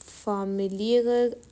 familiäre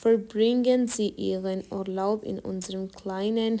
Verbringen Sie Ihren Urlaub in unserem kleinen,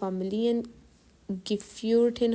familien geführten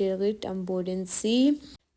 direkt am Bodensee,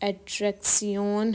Attraktion,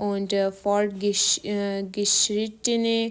und fortgeschrittene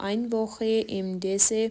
ein Woche im Dese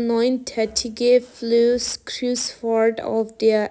9-tägige Flusskreuzfahrt auf der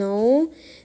9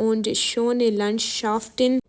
und schöne Landschaften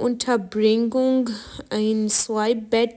Unterbringung in zwei Bett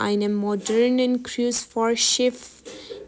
einem modernen Cruise-Fahrtschiff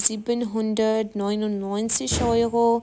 799 €।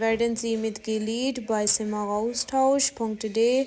werden Sie Mitglied bei simaraustausch.de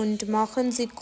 und machen Sie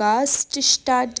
Gaststadt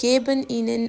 geben ihnen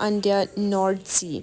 an der Nordsee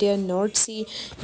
der Nordsee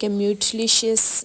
gemütliches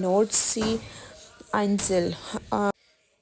Nordsee Insel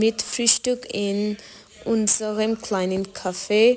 mit Frühstück in unserem kleinen Café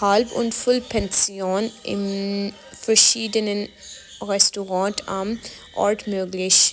halb und full Pension im verschiedenen Restaurant am Ort möglich,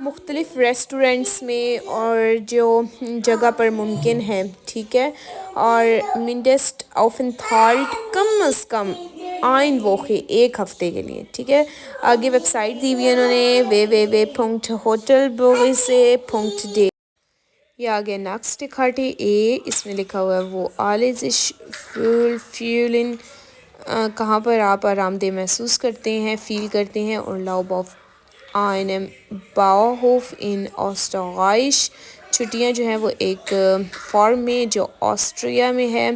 مختلف restaurants میں اور جو جگہ پر ممکن ہے، ٹھیک ہے، اور منڈسٹ آفنتھالٹ کم از کم آئن ووخے ایک ہفتے کے لیے، ٹھیک ہے۔ آگے ویب سائٹ دی ہوئی ہے انہوں نے www.hotelbose.de۔ یہ آگے نیکسٹ کھاٹی اے، اس میں لکھا ہوا ہے وہ آلزش فیولن، کہاں پر آپ آرام دہ محسوس کرتے ہیں، فیل کرتے ہیں، اور لاؤب of einem Bauhof in Österreich، چھٹیاں جو ہیں وہ ایک فارم میں جو آسٹریا میں ہے۔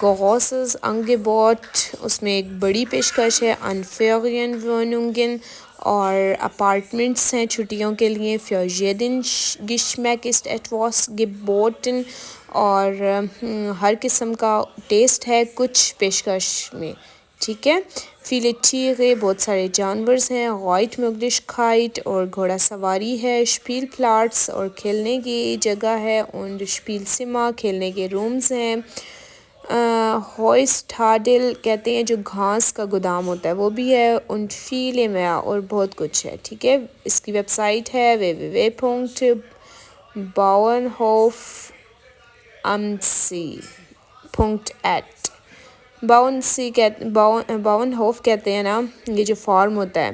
گوسز انگبوٹ، اس میں ایک بڑی پیشکش ہے۔ انفیرین ووننگن، اور اپارٹمنٹس ہیں چھٹیوں کے لیے۔ für jeden Geschmack ist etwas geboten، اور ہر قسم کا ٹیسٹ ہے کچھ پیشکش میں، ٹھیک ہے۔ فیلے ٹیرے، بہت سارے جانورز ہیں۔ غائٹ مگلش کھائٹ، اور گھوڑا سواری ہے۔ شپیل پلاٹس، اور کھیلنے کی جگہ ہے۔ اور شپیل سما، کھیلنے کے رومز ہیں۔ ہوئسٹاڈل کہتے ہیں جو گھاس کا گودام ہوتا ہے وہ بھی ہے۔ اور فیلے میا، اور بہت کچھ ہے، ٹھیک ہے۔ اس کی ویب سائٹ ہے www.bauernhof.at۔ باؤنہوف کہتے ہیں نا یہ جو فارم ہوتا ہے،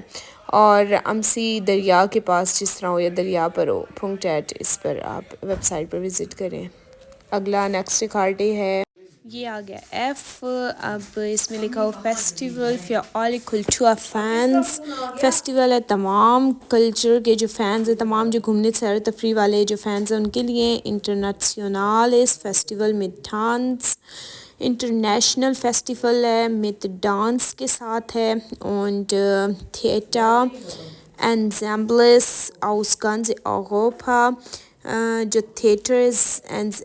اور امسی دریا کے پاس جس طرح ہو یا دریا پر ہو، .at، اس پر آپ ویب سائٹ پر وزٹ کریں۔ اگلا نیکسٹ کارڈے ہے، یہ آ گیا ایف۔ اب اس میں لکھا ہو festival for all culture fans, festival ہے تمام کلچر کے جو فینز ہیں، تمام جو گھومنے سیر و تفریح والے جو فینز ہیں ان کے لیے۔ انٹرنیشنلس فیسٹیول میں ڈانس، انٹرنیشنل فیسٹیول ہے مت ڈانس کے ساتھ ہے۔ اور تھیٹر انزیمبلس aus ganz Europa، جو تھیٹرز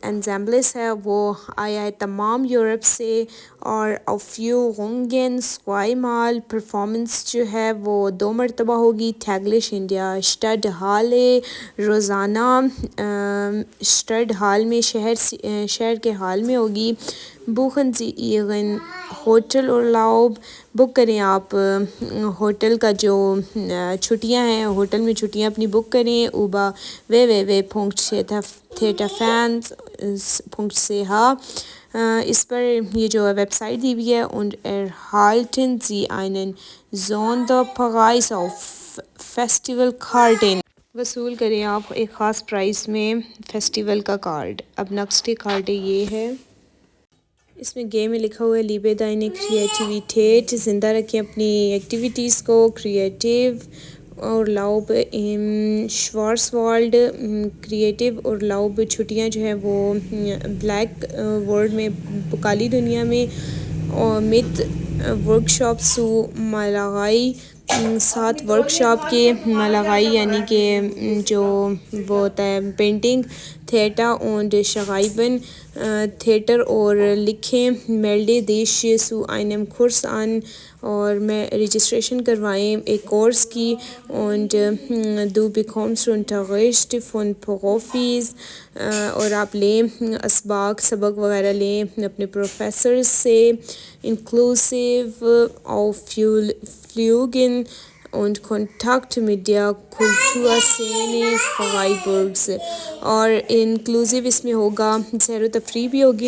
انزیمبلس ہے وہ آیا ہے تمام یورپ سے۔ اور aufführungen zweimal، پرفارمنس جو ہے وہ 2 مرتبہ ہوگی۔ تھیگلش انڈیا اسٹڈ ہال ہے، روزانہ اسٹڈ ہال میں شہر کے حال میں ہوگی۔ بوخن سی ایغن ہوٹل اور لاؤب، بک کریں آپ ہوٹل کا جو چھٹیاں ہیں، ہوٹل میں چھٹیاں اپنی بک کریں۔ اوبا www.theaterfans.ch، اس پر یہ جو ویب سائٹ دی ہوئی ہے۔ und erhalten Sie einen Sonderpreis auf Festivalkarten، وصول کریں آپ ایک خاص پرائس میں فیسٹیول کا کارڈ۔ اب نیکسٹ کارڈ یہ ہے، اس میں گیم میں لکھا ہوا ہے لیبے دائنے کریٹیویٹیٹ، زندہ رکھیں اپنی ایکٹیویٹیز کو، کریٹیو اور لاؤب شوارس والڈ، کریٹیو اور لاؤب چھٹیاں جو ہیں وہ بلیک ورلڈ میں، کالی دنیا میں۔ اور مت ورکشاپ سو مالاگائی، 7 ورکشاپ کے مالاگائی یعنی کہ جو وہ ہوتا ہے پینٹنگ۔ تھیٹر اور شغائبن، تھیٹر اور لکھیں۔ میلڈے دیش سو einem Kurs an، اور میں رجسٹریشن کروائیں ایک کورس کی۔ und du bekommst Unterricht von Profis، اور آپ لیں سبق وغیرہ لیں اپنے پروفیسر سے۔ inclusive Ausflügen und Kontakt mit der Kulturszene Freiburgs، اور انکلوزیو اس میں ہوگا، سیر و تفریح بھی ہوگی،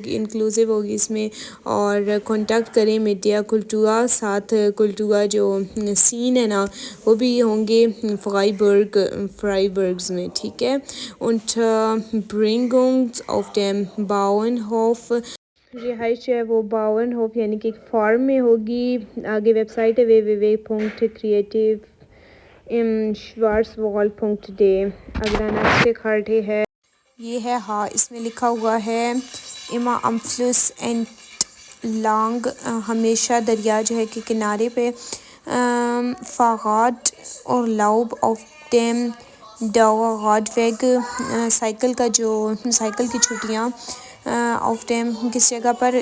انکلوزیو ہوگی اس میں، اور کانٹیکٹ کریں میڈیا کلٹورا، ساتھ کلٹورا جو سین ہے نا وہ بھی ہوں گے فرائبرگز میں، ٹھیک ہے۔ und Bringung auf dem Bauernhof، رہائش ہے وہ باون ہوف یعنی کہ ایک فارم میں ہوگی۔ آگے ویب سائٹ ہے www.creativeschwarzwald.de۔ اگلا نیکسٹ کارڈ ہے، یہ ہے ہاں، اس میں لکھا ہوا ہے اما امفلس اینٹ لانگ، ہمیشہ دریا جو ہے کہ کنارے پہ۔ فاغات اور لاؤب آف ٹیم ڈاور غادویگ، سائیکل کی چھٹیاں۔ آف ٹیم کس جگہ پر،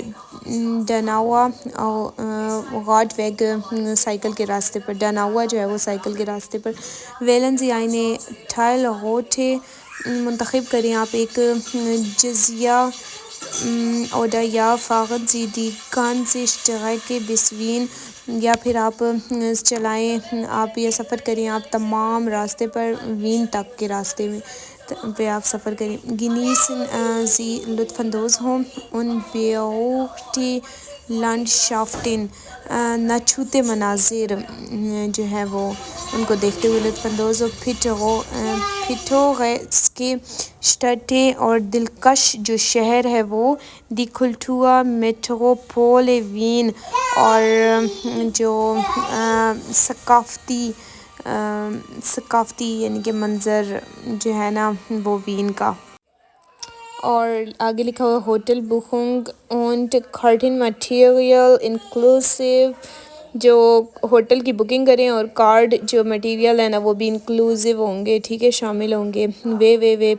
ڈناوا غادویگ سائیکل کے راستے پر، ڈناوا جو ہے وہ سائیکل کے راستے پر۔ ویلن سی آئینے ٹھائل ہوٹے، منتخب کریں آپ ایک جزیہ oder ja fahren Sie die ganze Strecke bis Wien یا پھر آپ چلائیں آپ یہ سفر کریں آپ تمام راستے پر وین تک کے راستے میں پہ آپ سفر کریں genießen Sie لطف اندوز ہوں ان بیوٹی لینڈشافٹن نہ چھوتے مناظر جو ہے وہ ان کو دیکھتے ہوئے لطف اندوز ہو pittoreske Städte اور دلکش جو شہر ہے وہ دی کلٹوا میٹروپول وین اور جو ثقافتی یعنی کہ منظر جو ہے نا وہ وین کا اور آگے لکھا ہوا hotel booking und karten material inclusive جو ہوٹل کی بکنگ کریں اور کارڈ جو مٹیریل ہے نا وہ بھی انکلوسیو ہوں گے ٹھیک ہے شامل ہوں گے وے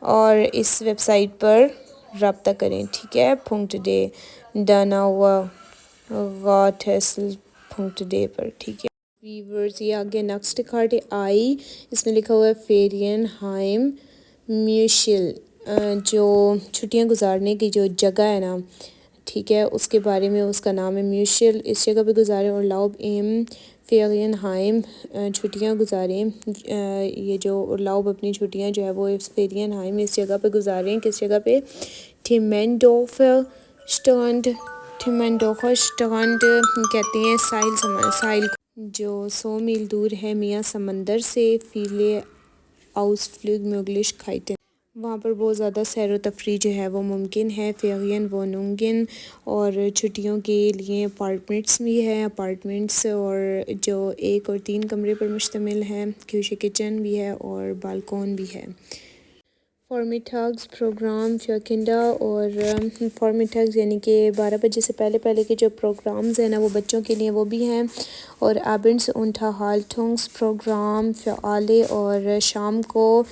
اور اس ویب سائٹ پر رابطہ کریں ٹھیک ہے .de ڈاناوا .de پر ٹھیک ہے ویورز یہ آگے نیکسٹ کارڈ ہے آئی اس میں لکھا ہوا ہے فیرین ہائم میوشل جو چھٹیاں گزارنے کی جو جگہ ہے نا ٹھیک ہے اس کے بارے میں اس کا نام ہے میوشل اس جگہ پہ گزاریں اور لاؤب فیرین ہائم چھٹیاں گزاریں یہ جو لاؤب اپنی چھٹیاں جو ہے وہ فیرین ہائم اس جگہ پہ گزاریں کس جگہ پہ ٹیمنڈوفر اسٹرانڈ کہتے ہیں ساحل جو 100 میل دور ہے میاں سمندر سے فیلے آؤسفلگ مغلش کھائٹن وہاں پر بہت زیادہ سیر و تفریح جو ہے وہ ممکن ہے فیرین وونونگن اور چھٹیوں کے لیے اپارٹمنٹس اور جو 1 اور 3 کمرے پر مشتمل ہے کیوشے کچن بھی ہے اور بالکون بھی ہے فارمیٹاگز پروگرام فیوکنڈا اور فارمیٹاگز یعنی کہ 12 بجے سے پہلے کے جو پروگرامز ہیں نا وہ بچوں کے لیے وہ بھی ہیں اور ایبنٹس انٹا ہالٹنگس پروگرام فعالے اور شام کو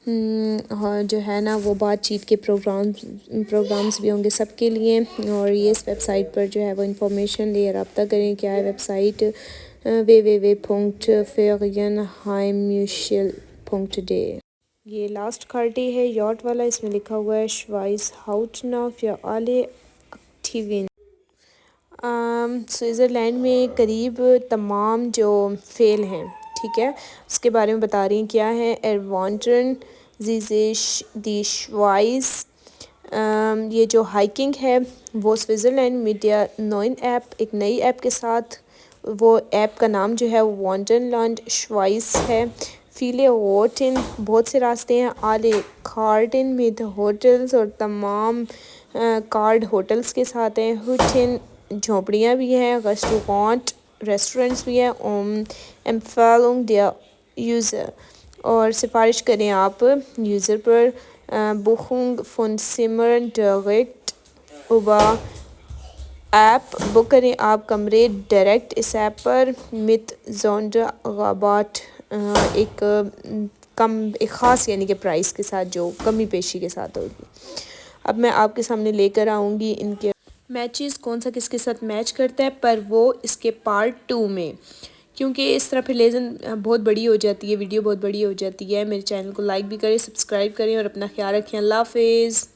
جو ہے نا وہ بات چیت کے پروگرامز بھی ہوں گے سب کے لیے اور یہ اس ویب سائٹ پر جو ہے وہ انفارمیشن لے رابطہ کریں کیا ہے ویب سائٹ www.ferienheimmutual.de یہ لاسٹ کارڈی ہے یاٹ والا اس میں لکھا ہوا ہے شوائس ہاؤٹنا فیالے ایکٹیوین سوئٹزرلینڈ میں قریب تمام جو فعل ہیں ٹھیک ہے اس کے بارے میں بتا رہی ہیں کیا ہے ایروانٹرن دی شوائس یہ جو ہائکنگ ہے وہ سوئٹزرلینڈ میڈیا نوئن ایپ ایک نئی ایپ کے ساتھ وہ ایپ کا نام جو ہے وہ وانٹن لانڈ شوائس ہے فیلے ووٹن بہت سے راستے ہیں آلے کارٹن میں ہوٹلز اور تمام کارڈ ہوٹلز کے ساتھ ہیں ہوٹن جھونپڑیاں بھی ہیں ریسٹورنٹس بھی ہیں ایمفیلنگ دیا یوزر اور سفارش کریں آپ یوزر پر بخنگ فن سمر ڈائریکٹ اوبا ایپ بک کریں آپ کمرے ڈائریکٹ اس ایپ پر مت زونڈا غابات ایک خاص یعنی کہ پرائس کے ساتھ جو کمی پیشی کے ساتھ ہوگی اب میں آپ کے سامنے لے کر آؤں گی ان کے میچز کون سا کس کے ساتھ میچ کرتا ہے پر وہ اس کے پارٹ 2 میں کیونکہ اس طرح پھر لیزن بہت بڑی ہو جاتی ہے ویڈیو بہت بڑی ہو جاتی ہے میرے چینل کو لائک بھی کریں سبسکرائب کریں اور اپنا خیال رکھیں اللہ حافظ